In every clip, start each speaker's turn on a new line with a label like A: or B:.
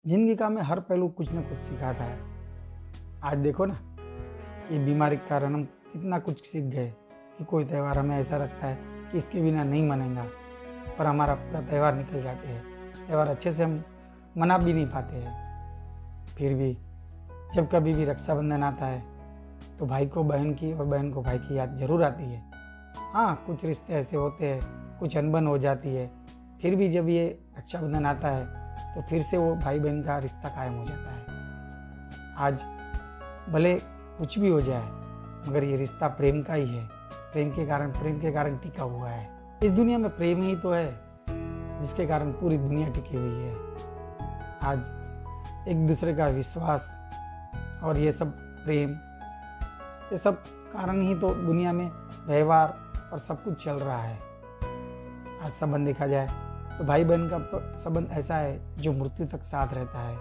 A: जिंदगी का हमें हर पहलू कुछ न कुछ सिखाता है। आज देखो ना, ये बीमारी के कारण हम कितना कुछ सीख गए कि कोई त्यौहार हमें ऐसा लगता है कि इसके बिना नहीं मनेगा, पर हमारा पूरा त्यौहार निकल जाते हैं। त्यौहार अच्छे से हम मना भी नहीं पाते हैं। फिर भी जब कभी भी रक्षाबंधन आता है तो भाई को बहन की और बहन को भाई की याद ज़रूर आती है। हाँ, कुछ रिश्ते ऐसे होते हैं, कुछ अनबन हो जाती है, फिर भी जब ये रक्षाबंधन आता है तो फिर से वो भाई बहन का रिश्ता कायम हो जाता है। आज भले कुछ भी हो जाए, मगर ये रिश्ता प्रेम का ही है। प्रेम के कारण टिका हुआ है। इस दुनिया में प्रेम ही तो है जिसके कारण पूरी दुनिया टिकी हुई है। आज एक दूसरे का विश्वास और ये सब प्रेम, ये सब कारण ही तो दुनिया में व्यवहार और सब कुछ चल रहा है। आज संबंध देखा जाए तो भाई बहन का संबंध ऐसा है जो मृत्यु तक साथ रहता है।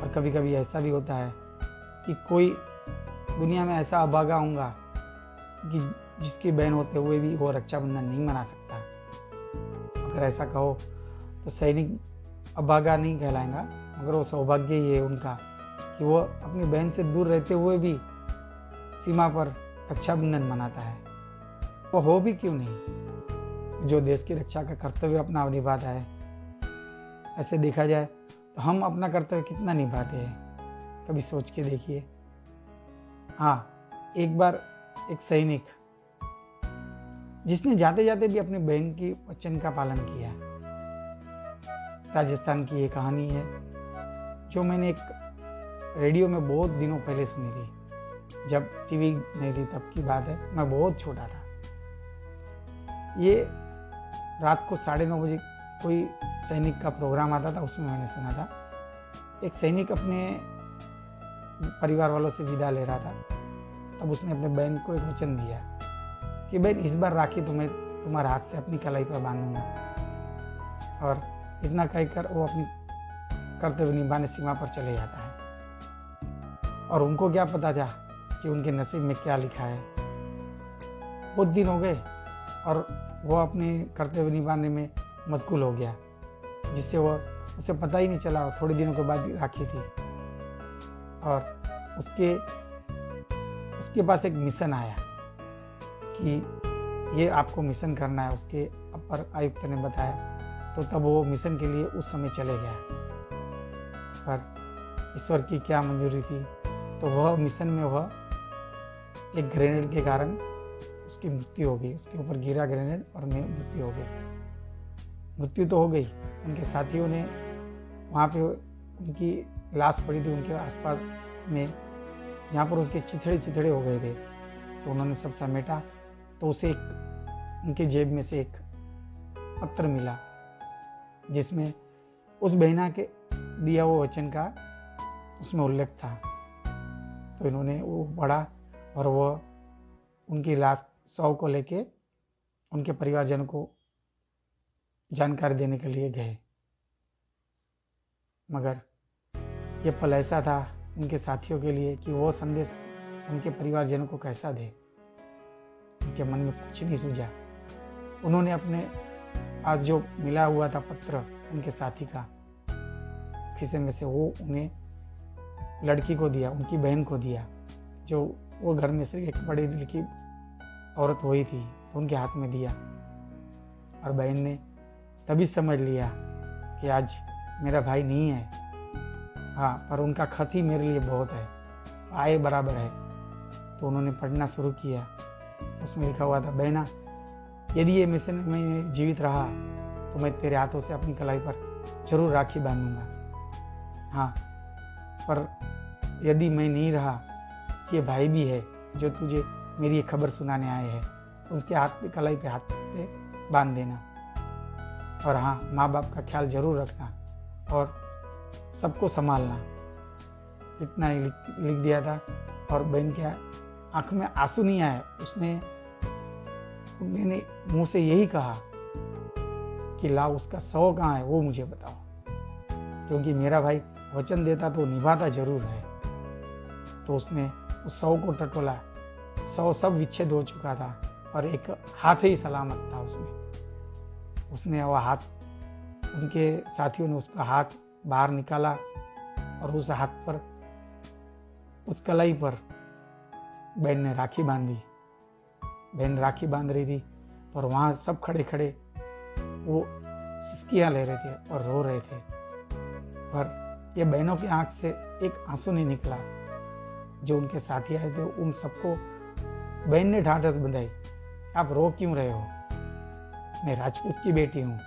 A: और कभी कभी ऐसा भी होता है कि कोई दुनिया में ऐसा अभागा होगा कि जिसकी बहन होते हुए भी वो रक्षाबंधन नहीं मना सकता। अगर ऐसा कहो तो सैनिक अभागा नहीं कहलाएगा, मगर वो सौभाग्य ही है उनका कि वो अपनी बहन से दूर रहते हुए भी सीमा पर रक्षाबंधन मनाता है। वो हो भी क्यों नहीं, जो देश की रक्षा का कर्तव्य अपना निभाता है। ऐसे देखा जाए तो हम अपना कर्तव्य कितना निभाते हैं, कभी सोच के देखिए। हाँ, एक बार एक सैनिक जिसने जाते जाते भी अपनी बहन की वचन का पालन किया। राजस्थान की ये कहानी है जो मैंने एक रेडियो में बहुत दिनों पहले सुनी थी। जब टीवी नहीं थी तब की बात है, मैं बहुत छोटा था। ये रात को 9:30 बजे कोई सैनिक का प्रोग्राम आता था, उसमें मैंने सुना था। एक सैनिक अपने परिवार वालों से विदा ले रहा था, तब उसने अपने बहन को एक वचन दिया कि बहन, इस बार राखी तुम्हें तुम्हारे हाथ से अपनी कलाई पर बांधूंगा। और इतना कहकर वो अपनी कर्तव्य निभाने सीमा पर चले जाता है। और उनको क्या पता था कि उनके नसीब में क्या लिखा है। बहुत दिन हो गए और वो अपने कर्तव्य निभाने में मशगूल हो गया, जिससे उसे पता ही नहीं चला। थोड़े दिनों के बाद राखी थी और उसके पास एक मिशन आया कि ये आपको मिशन करना है। उसके अपर आयुक्त ने बताया, तो तब वो मिशन के लिए उस समय चले गया। पर ईश्वर की क्या मंजूरी थी, तो वह मिशन में वह एक ग्रेनेड के कारण उसकी मृत्यु हो गई। उसके ऊपर गिरा ग्रेनेड और मृत्यु हो गई। मृत्यु तो हो गई, उनके साथियों ने वहाँ पे उनकी लाश पड़ी थी उनके आसपास में, जहाँ पर उसके चिथड़े हो गए थे। तो उन्होंने सब समेटा, तो उसे उनके जेब में से एक पत्र मिला जिसमें उस बहना के दिया वो वचन का उसमें उल्लेख था। तो इन्होंने वो पढ़ा और वो उनकी लाश शव को लेके उनके परिवारजनों को जानकारी देने के लिए गए। मगर ये पल ऐसा था उनके साथियों के लिए कि वो संदेश उनके परिवारजनों को कैसा दे। उनके मन में कुछ नहीं सूझा। उन्होंने अपने पास जो मिला हुआ था पत्र उनके साथी का, खिसे में से वो उन्हें लड़की को दिया, उनकी बहन को दिया, जो वो घर में सिर्फ एक बड़ी दिल की औरत वही थी, तो उनके हाथ में दिया। और बहन ने तभी समझ लिया कि आज मेरा भाई नहीं है। हाँ, पर उनका खत ही मेरे लिए बहुत है, आए बराबर है। तो उन्होंने पढ़ना शुरू किया। उसमें लिखा हुआ था, बहना, यदि ये मिशन में जीवित रहा तो मैं तेरे हाथों से अपनी कलाई पर जरूर राखी बांधूंगा। हाँ, पर यदि मैं नहीं रहा, ये भाई भी है जो तुझे मेरी ये खबर सुनाने आए हैं, उसके हाथ पे कलाई पे हाथ पे बांध देना। और हाँ, माँ बाप का ख्याल जरूर रखना और सबको संभालना। इतना ही लिख दिया था। और बहन के आंख में आंसू नहीं आए। उसने मुंह से यही कहा कि लाओ, उसका शव कहाँ है वो मुझे बताओ, क्योंकि मेरा भाई वचन देता तो निभाता जरूर है। तो उसने उस शव को टटोला। शव सब विच्छेद हो चुका था और एक हाथ ही सलामत था उसमें। उसने वह हाथ, उनके साथियों ने उसका हाथ बाहर निकाला और उस हाथ पर, उस कलाई पर बहन ने राखी बांधी। बहन राखी बांध रही थी और वहाँ सब खड़े खड़े वो सिसकियाँ ले रहे थे और रो रहे थे, पर ये बहनों की आंख से एक आंसू नहीं निकला। जो उनके साथी आए थे उन सबको बहन ने ढांढस बंधाई, आप रो क्यों रहे हो, मैं राजपूत की बेटी हूँ,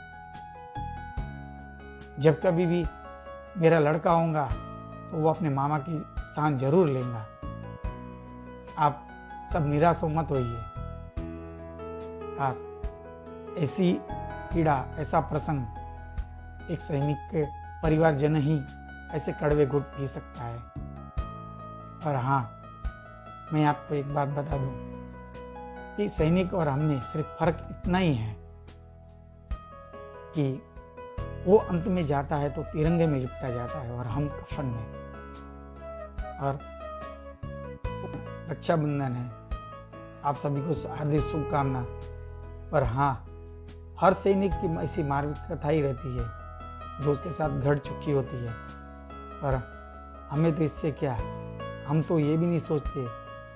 A: जब कभी भी मेरा लड़का होगा तो वो अपने मामा की स्थान जरूर लेगा, आप सब निराश हो मत होइए। ऐसी पीड़ा, ऐसा प्रसंग एक सैनिक के परिवारजन ही ऐसे कड़वे घुट पी सकता है। और हाँ, मैं आपको एक बात बता दूं कि सैनिक और हम में सिर्फ फर्क इतना ही है कि वो अंत में जाता है तो तिरंगे में लिपटा जाता है और हम कफन में। और रक्षाबंधन है, आप सभी को हार्दिक शुभकामना। पर हाँ, हर सैनिक की ऐसी मार्मिक कथा ही रहती है जो उसके साथ घट चुकी होती है। पर हमें तो इससे क्या, हम तो ये भी नहीं सोचते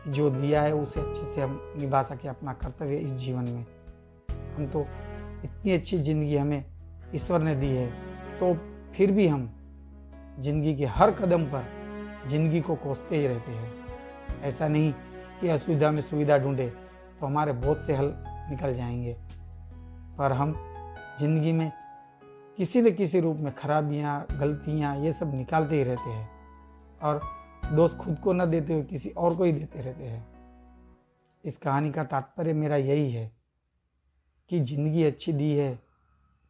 A: कि जो दिया है उसे अच्छे से हम निभा सके अपना कर्तव्य इस जीवन में। हम तो इतनी अच्छी ज़िंदगी हमें ईश्वर ने दी है, तो फिर भी हम जिंदगी के हर कदम पर जिंदगी को कोसते ही रहते हैं। ऐसा नहीं कि असुविधा में सुविधा ढूंढे तो हमारे बहुत से हल निकल जाएंगे, पर हम जिंदगी में किसी न किसी रूप में खराबियाँ, गलतियाँ ये सब निकालते ही रहते हैं और दोष खुद को न देते हुए किसी और को ही देते रहते हैं। इस कहानी का तात्पर्य मेरा यही है कि जिंदगी अच्छी दी है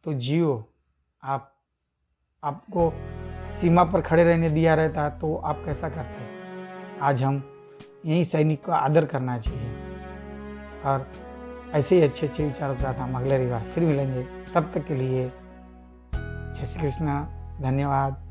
A: तो जियो। आपको सीमा पर खड़े रहने दिया रहता तो आप कैसा करते? आज हम यही सैनिक का आदर करना चाहिए। और ऐसे ही अच्छे अच्छे विचारों के साथ हम अगले रविवार फिर मिलेंगे। तब तक के लिए जय श्री कृष्णा, धन्यवाद।